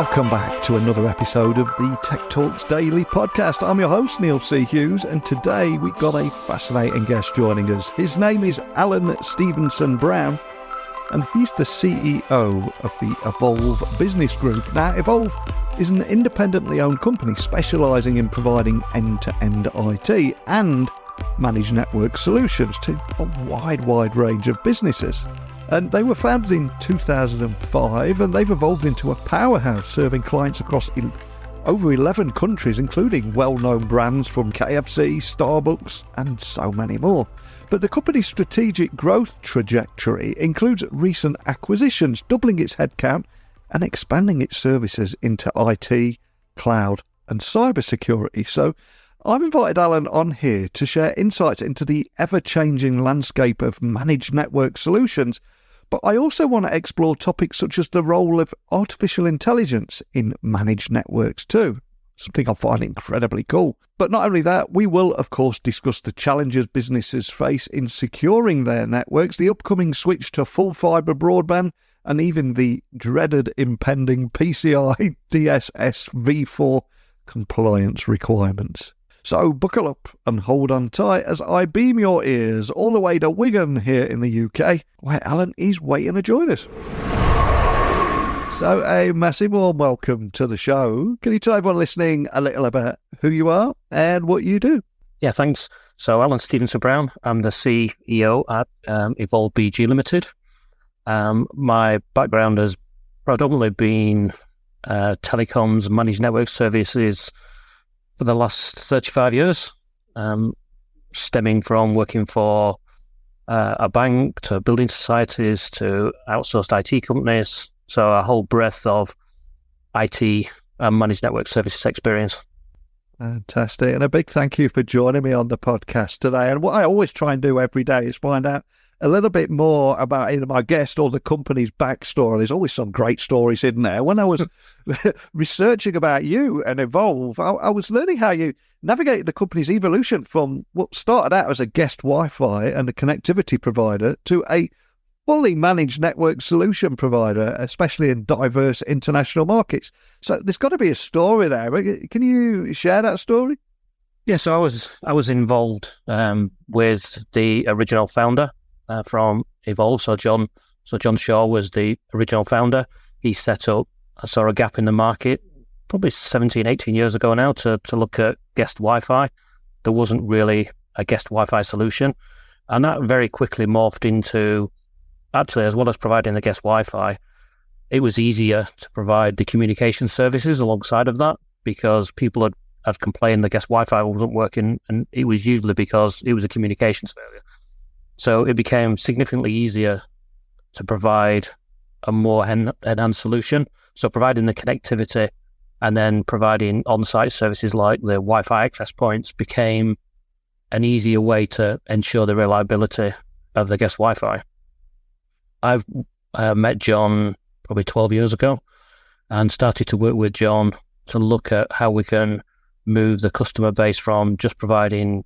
Welcome back to another episode of the Tech Talks Daily podcast. I'm your host, Neil C. Hughes, and today we've got a fascinating guest joining us. His name is Alan Stephenson-Brown, and he's the CEO of the Evolve Business Group. Now, Evolve is an independently owned company specialising in providing end-to-end IT and managed network solutions to a wide range of businesses. And they were founded in 2005, and they've evolved into a powerhouse serving clients across over 11 countries, including well-known brands from KFC, Starbucks, and so many more. But the company's strategic growth trajectory includes recent acquisitions, doubling its headcount and expanding its services into IT, cloud, and cybersecurity. So I've invited Alan on here to share insights into the ever-changing landscape of managed network solutions. But I also want to explore topics such as the role of artificial intelligence in managed networks too, something I find incredibly cool. But not only that, we will of course discuss the challenges businesses face in securing their networks, the upcoming switch to full fibre broadband, and even the dreaded impending PCI DSS v4 compliance requirements. So buckle up and hold on tight as I beam your ears all the way to Wigan here in the UK, where Alan is waiting to join us. So a massive warm welcome to the show. Can you tell everyone listening a little about who you are and what you do? Yeah, thanks. So Alan Stephenson-Brown, I'm the CEO at Evolve BG Limited. My background has predominantly been telecoms, managed network services, for the last 35 years, stemming from working for a bank to building societies to outsourced IT companies. So a whole breadth of IT and managed network services experience. Fantastic. And a big thank you for joining me on the podcast today. And what I always try and do every day is find out a little bit more about either my guest or the company's backstory. There's always some great stories in there. When I was researching about you and Evolve, I was learning how you navigated the company's evolution from what started out as a Guest Wi-Fi and a connectivity provider to a fully managed network solution provider, especially in diverse international markets. So there's got to be a story there. Can you share that story? Yeah, so I was involved with the original founder from Evolve. So John Shaw was the original founder. He set up, I saw a gap in the market probably 17, 18 years ago now to look at Guest Wi-Fi. There wasn't really a Guest Wi-Fi solution. And that very quickly morphed into, actually, as well as providing the Guest Wi-Fi, it was easier to provide the communication services alongside of that because people had complained the Guest Wi-Fi wasn't working, and it was usually because it was a communications failure. So it became significantly easier to provide a more enhanced solution. So providing the connectivity and then providing on-site services like the Wi-Fi access points became an easier way to ensure the reliability of the Guest Wi-Fi. I've met John probably 12 years ago and started to work with John to look at how we can move the customer base from just providing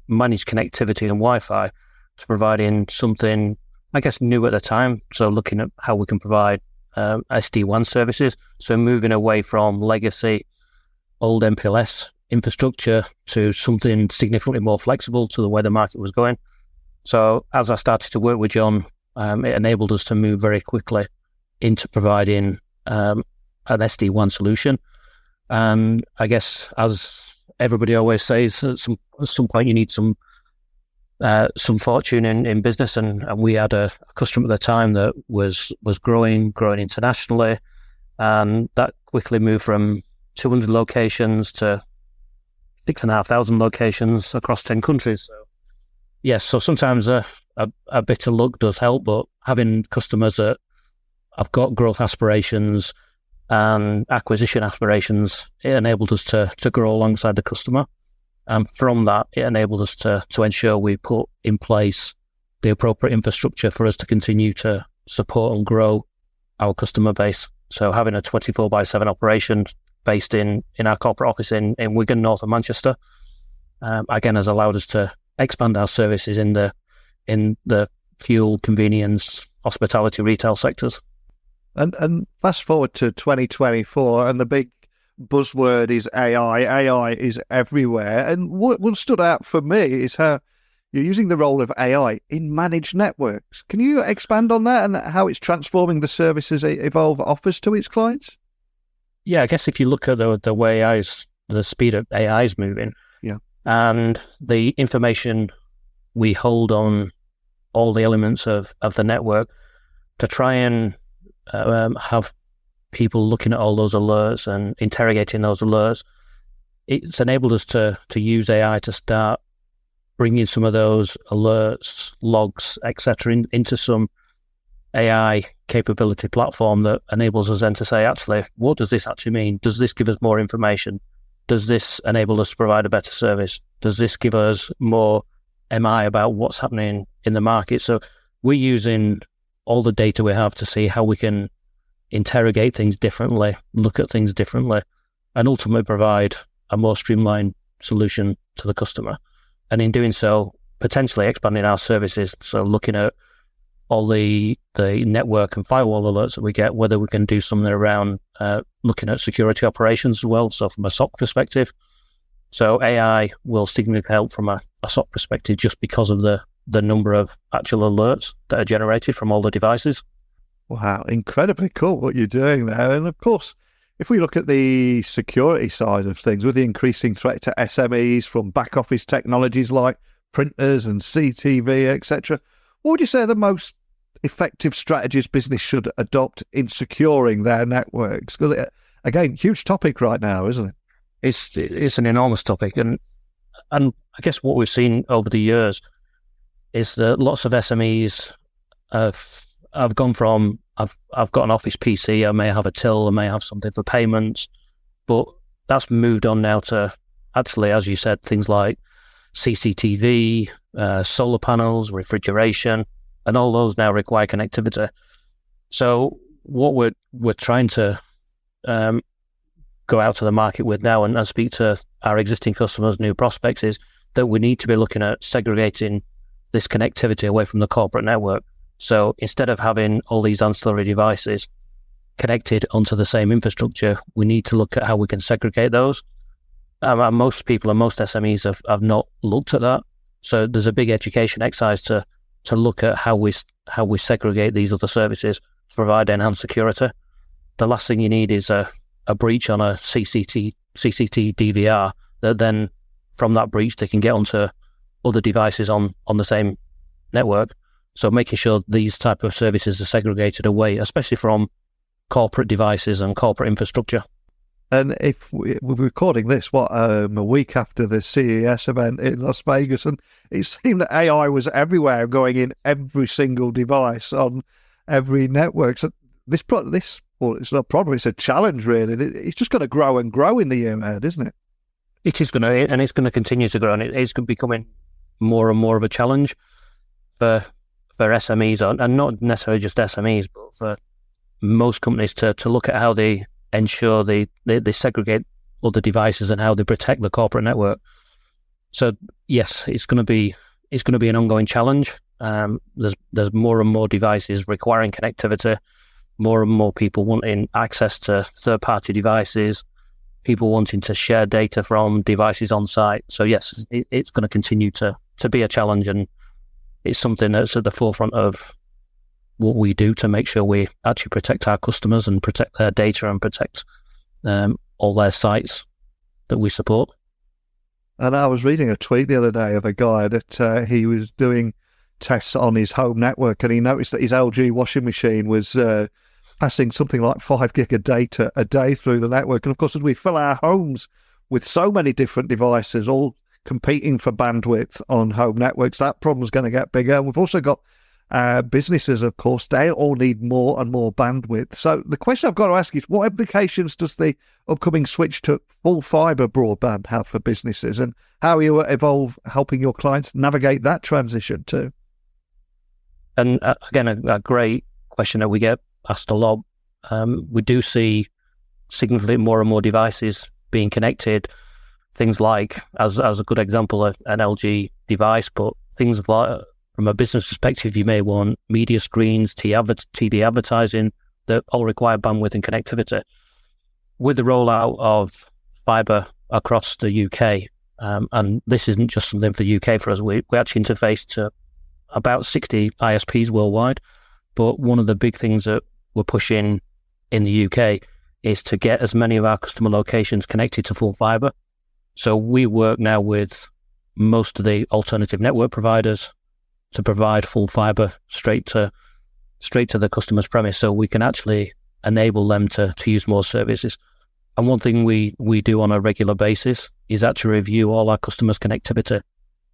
managed connectivity and Wi-Fi to providing something, I guess, new at the time. So looking at how we can provide SD-WAN services. So moving away from legacy, old MPLS infrastructure to something significantly more flexible to the way the market was going. So as I started to work with John, it enabled us to move very quickly into providing an SD-WAN solution. And I guess, as everybody always says, at some point you need some fortune in business, and we had a customer at the time that was growing internationally, and that quickly moved from 200 locations to 6,500 locations across 10 countries. So yes, so sometimes a bit of luck does help, but having customers that have got growth aspirations and acquisition aspirations, it enabled us to grow alongside the customer. And from that, it enabled us to ensure we put in place the appropriate infrastructure for us to continue to support and grow our customer base. So having a 24/7 operation based in our corporate office in Wigan, north of Manchester, again, has allowed us to expand our services in the fuel, convenience, hospitality, retail sectors. And fast forward to 2024, and the big buzzword is AI. AI is everywhere. And what stood out for me is how you're using the role of AI in managed networks. Can you expand on that and how it's transforming the services Evolve offers to its clients? Yeah, I guess if you look at the way the speed of AI is moving, and the information we hold on all the elements of the network to try and have people looking at all those alerts and interrogating those alerts, it's enabled us to use AI to start bringing some of those alerts, logs, etc., into some AI capability platform that enables us then to say, actually, what does this actually mean? Does this give us more information? Does this enable us to provide a better service? Does this give us more MI about what's happening in the market? So we're using all the data we have to see how we can interrogate things differently, look at things differently, and ultimately provide a more streamlined solution to the customer. And in doing so, potentially expanding our services. So looking at all the network and firewall alerts that we get, whether we can do something around looking at security operations as well, so from a SOC perspective. So AI will significantly help from a SOC perspective just because of the number of actual alerts that are generated from all the devices. Wow, incredibly cool what you're doing there. And of course, if we look at the security side of things, with the increasing threat to SMEs from back office technologies like printers and CTV, etc., what would you say are the most effective strategies business should adopt in securing their networks? Because again, huge topic right now, isn't it? It's an enormous topic, and I guess what we've seen over the years is that lots of SMEs have gone from I've got an Office PC, I may have a till, I may have something for payments, but that's moved on now to actually, as you said, things like CCTV, solar panels, refrigeration, and all those now require connectivity. So what we're trying to go out to the market with now and speak to our existing customers, new prospects, is that we need to be looking at segregating this connectivity away from the corporate network. So instead of having all these ancillary devices connected onto the same infrastructure, we need to look at how we can segregate those. And most people and most SMEs have not looked at that. So there's a big education exercise to look at how we segregate these other services to provide enhanced security. The last thing you need is a breach on a CCT DVR that then from that breach they can get onto other devices on the same network. So making sure these type of services are segregated away, especially from corporate devices and corporate infrastructure. And if we're recording this, a week after the CES event in Las Vegas, and it seemed that AI was everywhere, going in every single device on every network. So well, it's not a problem, it's a challenge, really. It's just going to grow and grow in the year ahead, isn't it? It is going to, and it's going to continue to grow, and it is becoming more and more of a challenge for SMEs, and not necessarily just SMEs, but for most companies to look at how they ensure they segregate other devices and how they protect the corporate network. So yes, it's going to be an ongoing challenge. There's more and more devices requiring connectivity, more and more people wanting access to third-party devices, people wanting to share data from devices on site. So yes, it's going to continue to be a challenge, and it's something that's at the forefront of what we do to make sure we actually protect our customers and protect their data and protect all their sites that we support. And I was reading a tweet the other day of a guy that he was doing tests on his home network, and he noticed that his LG washing machine was passing something like 5 gig of data a day through the network. And of course, as we fill our homes with so many different devices, all competing for bandwidth on home networks, that problem's going to get bigger. And we've also got businesses, of course, they all need more and more bandwidth. So the question I've got to ask is, what implications does the upcoming switch to full fibre broadband have for businesses, and how are you at Evolve helping your clients navigate that transition too? And again, a great question that we get asked a lot. We do see significantly more and more devices being connected. Things like, as a good example, an LG device, but things like, from a business perspective, you may want media screens, TV advertising, that all require bandwidth and connectivity. With the rollout of fibre across the UK, and this isn't just something for the UK for us, we actually interface to about 60 ISPs worldwide. But one of the big things that we're pushing in the UK is to get as many of our customer locations connected to full fibre. So we work now with most of the alternative network providers to provide full fibre straight to the customer's premise, so we can actually enable them to use more services. And one thing we do on a regular basis is actually review all our customers' connectivity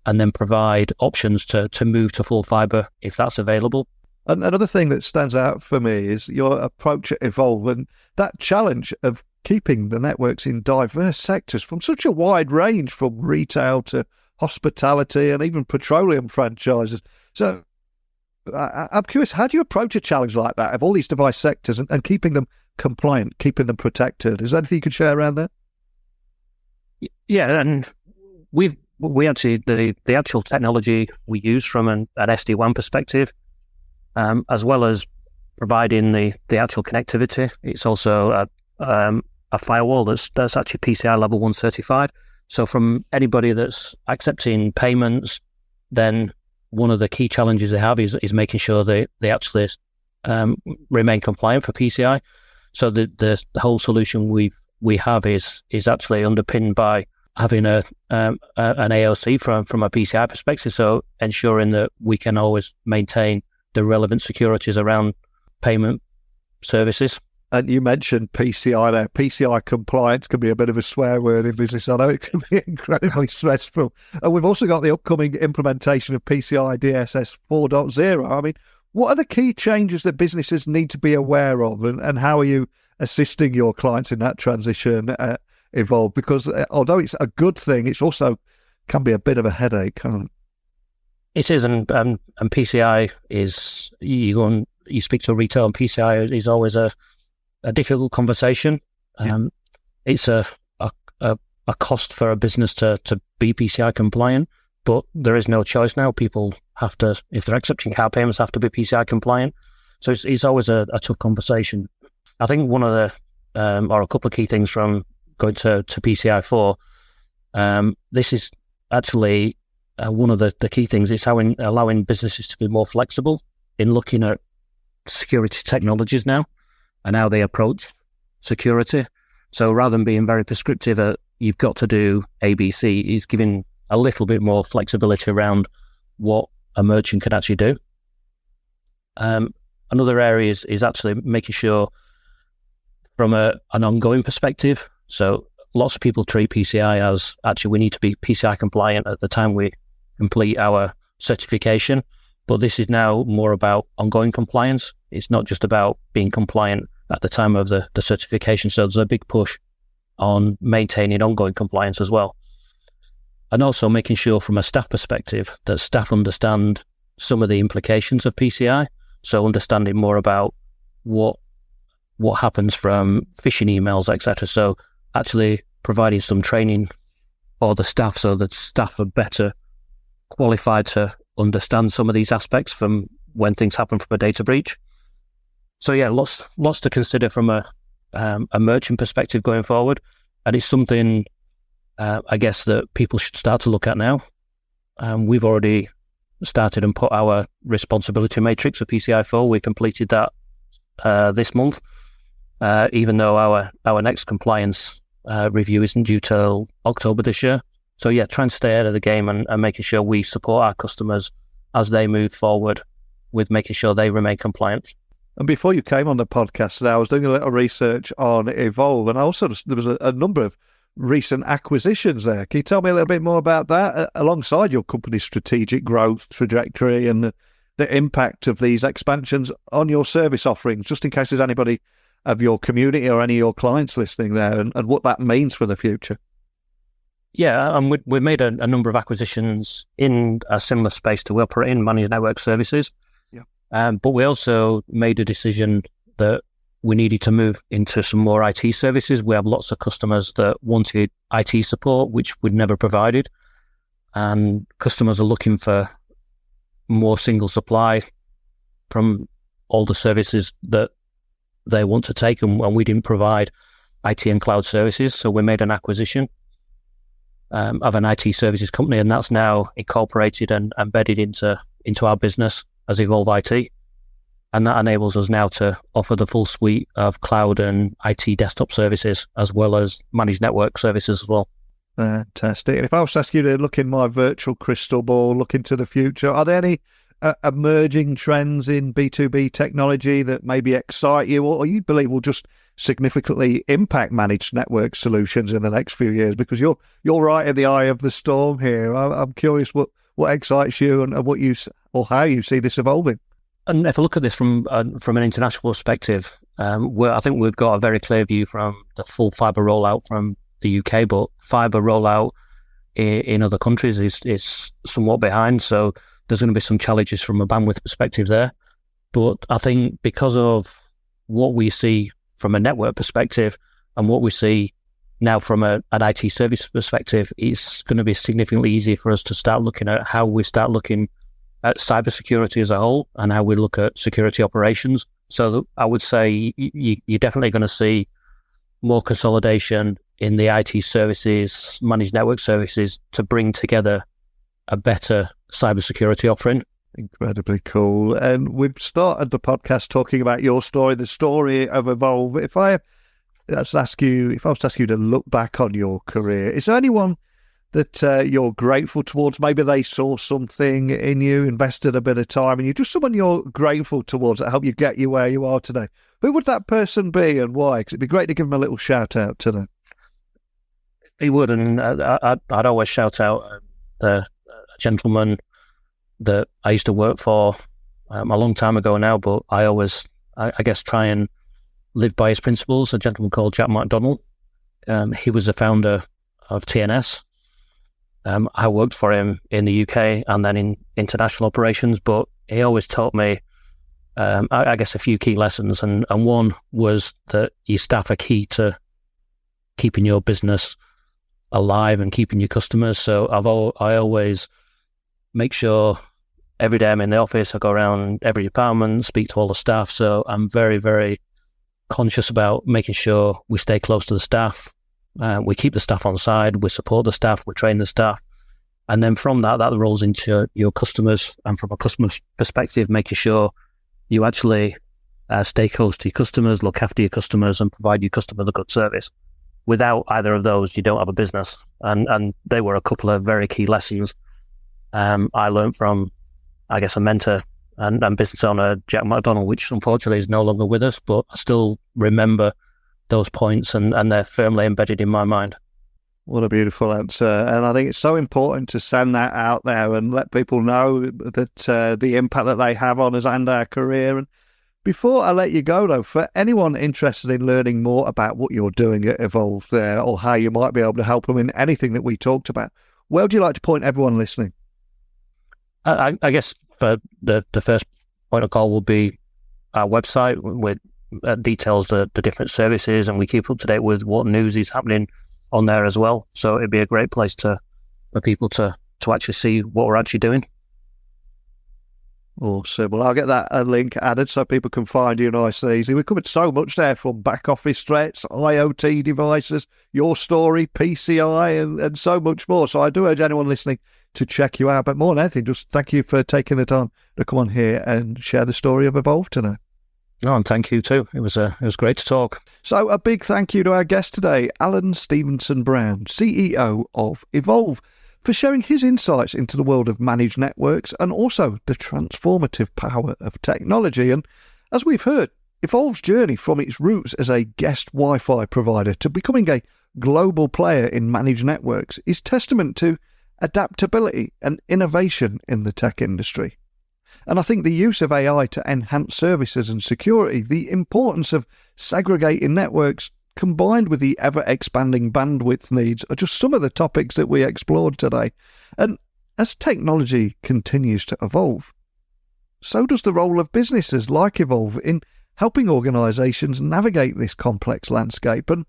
and then provide options to move to full fibre if that's available. And another thing that stands out for me is your approach at Evolve and that challenge of keeping the networks in diverse sectors from such a wide range, from retail to hospitality and even petroleum franchises. So I'm curious, how do you approach a challenge like that of all these device sectors and keeping them compliant, keeping them protected? Is there anything you could share around that? Yeah, and we actually, the actual technology we use from an SD-WAN perspective, as well as providing the actual connectivity, it's also a firewall that's actually PCI level 1 certified. So from anybody that's accepting payments, then one of the key challenges they have is making sure they actually remain compliant for PCI. So the whole solution we have is actually underpinned by having an AOC from a PCI perspective, so ensuring that we can always maintain the relevant securities around payment services. And you mentioned PCI there. PCI compliance can be a bit of a swear word in business. I know it can be incredibly stressful. And we've also got the upcoming implementation of PCI DSS 4.0. I mean, what are the key changes that businesses need to be aware of, and how are you assisting your clients in that transition Evolve? Because although it's a good thing, it's also can be a bit of a headache, can't it? It is, and PCI is, you go and you speak to a retail, and PCI is always a difficult conversation. It's a cost for a business to be PCI compliant, but there is no choice now. People have to, if they're accepting card payments, have to be PCI compliant. So it's always a tough conversation. I think one of the, or a couple of key things from going to PCI 4, this is actually one of the key things is how allowing businesses to be more flexible in looking at security technologies now and how they approach security. So rather than being very prescriptive, you've got to do ABC, it's giving a little bit more flexibility around what a merchant can actually do. Another area is actually making sure from an ongoing perspective. So lots of people treat PCI as actually we need to be PCI compliant at the time we complete our certification. But this is now more about ongoing compliance. It's not just about being compliant at the time of the certification. So there's a big push on maintaining ongoing compliance as well. And also making sure from a staff perspective that staff understand some of the implications of PCI. So understanding more about what happens from phishing emails, etc. So actually providing some training for the staff so that staff are better qualified to understand some of these aspects from when things happen from a data breach. So yeah, lots to consider from a merchant perspective going forward. And it's something I guess that people should start to look at now. We've already started and put our responsibility matrix for PCI 4. We completed that this month, even though our next compliance review isn't due till October this year. So yeah, trying to stay ahead of the game and making sure we support our customers as they move forward with making sure they remain compliant. And before you came on the podcast today, I was doing a little research on Evolve, and also there was a number of recent acquisitions there. Can you tell me a little bit more about that, alongside your company's strategic growth trajectory and the impact of these expansions on your service offerings, just in case there's anybody of your community or any of your clients listening there, and what that means for the future? Yeah, and we made a number of acquisitions in a similar space to we operate in, managed network services. Yeah. But we also made a decision that we needed to move into some more IT services. We have lots of customers that wanted IT support, which we'd never provided. And customers are looking for more single supply from all the services that they want to take, and we didn't provide IT and cloud services. So we made an acquisition of an IT services company, and that's now incorporated and embedded into our business as Evolve IT. And that enables us now to offer the full suite of cloud and IT desktop services, as well as managed network services as well. Fantastic. And if I was to ask you to look in my virtual crystal ball, look into the future, are there any emerging trends in B2B technology that maybe excite you, or you believe will just significantly impact managed network solutions in the next few years? Because you're right in the eye of the storm here. I'm curious what excites you and what you or how you see this evolving. And if I look at this from an international perspective, I think we've got a very clear view from the full fibre rollout from the UK, but fibre rollout in other countries is somewhat behind. So there's going to be some challenges from a bandwidth perspective there. But I think because of what we see from a network perspective and what we see now from an IT service perspective, it's going to be significantly easier for us to start looking at how we start looking at cybersecurity as a whole and how we look at security operations. So I would say you're definitely going to see more consolidation in the IT services, managed network services, to bring together a better cybersecurity offering. Incredibly cool. And we've started the podcast talking about your story, the story of Evolve. If I was to ask you to look back on your career, is there anyone that you're grateful towards? Maybe they saw something in you, invested a bit of time in you, just someone you're grateful towards that helped you get you where you are today. Who would that person be and why? Because it'd be great to give them a little shout out to them. He would, and I'd always shout out a gentleman that I used to work for a long time ago now, but I always, I guess, try and live by his principles, a gentleman called Jack McDonald. He was the founder of TNS. I worked for him in the UK and then in international operations, but he always taught me, I guess, a few key lessons. And one was that your staff are key to keeping your business alive and keeping your customers. So I always make sure every day I'm in the office, I go around every department, speak to all the staff. So I'm very, very conscious about making sure we stay close to the staff. We keep the staff on side, we support the staff, we train the staff. And then from that rolls into your customers. And from a customer perspective, making sure you actually stay close to your customers, look after your customers and provide your customers a good service. Without either of those, you don't have a business. And they were a couple of very key lessons I learned from, I guess, a mentor and business owner, Jack McDonald, which unfortunately is no longer with us, but I still remember those points and they're firmly embedded in my mind. What a beautiful answer. And I think it's so important to send that out there and let people know that the impact that they have on us and our career. And before I let you go, though, for anyone interested in learning more about what you're doing at Evolve there or how you might be able to help them in anything that we talked about, where would you like to point everyone listening? I guess for the first point of call will be our website with details the different services, and we keep up to date with what news is happening on there as well. So it'd be a great place for people to actually see what we're actually doing. Awesome. Well, I'll get that link added so people can find you nice and easy. We've covered so much there, from back office threats, IoT devices, your story, PCI, and so much more. So I do urge anyone listening to check you out. But more than anything, just thank you for taking the time to come on here and share the story of Evolve today. No, and thank you too. It was great to talk. So a big thank you to our guest today, Alan Stephenson-Brown, CEO of Evolve, for sharing his insights into the world of managed networks and also the transformative power of technology. And as we've heard, Evolve's journey from its roots as a guest Wi-Fi provider to becoming a global player in managed networks is testament to adaptability and innovation in the tech industry. And I think the use of AI to enhance services and security, the importance of segregating networks, combined with the ever-expanding bandwidth needs, are just some of the topics that we explored today. And as technology continues to evolve, so does the role of businesses like Evolve in helping organisations navigate this complex landscape. And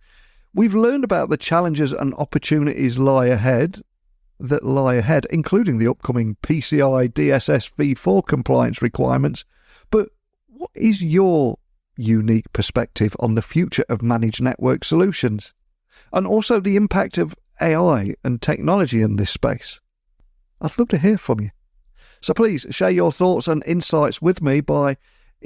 we've learned about the challenges and opportunities that lie ahead, including the upcoming PCI DSS v4 compliance requirements. But what is your unique perspective on the future of managed network solutions, and also the impact of AI and technology in this space. I'd love to hear from you. So please share your thoughts and insights with me by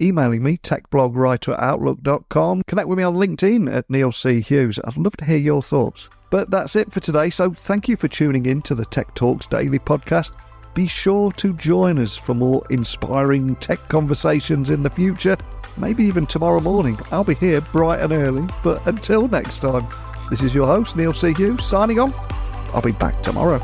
emailing me, techblogwriter@outlook.com. Connect with me on LinkedIn at Neil C. Hughes. I'd love to hear your thoughts. But that's it for today, so thank you for tuning in to the Tech Talks Daily podcast. Be sure to join us for more inspiring tech conversations in the future, maybe even tomorrow morning. I'll be here bright and early, but until next time, this is your host, Neil C. Hughes, signing off. I'll be back tomorrow.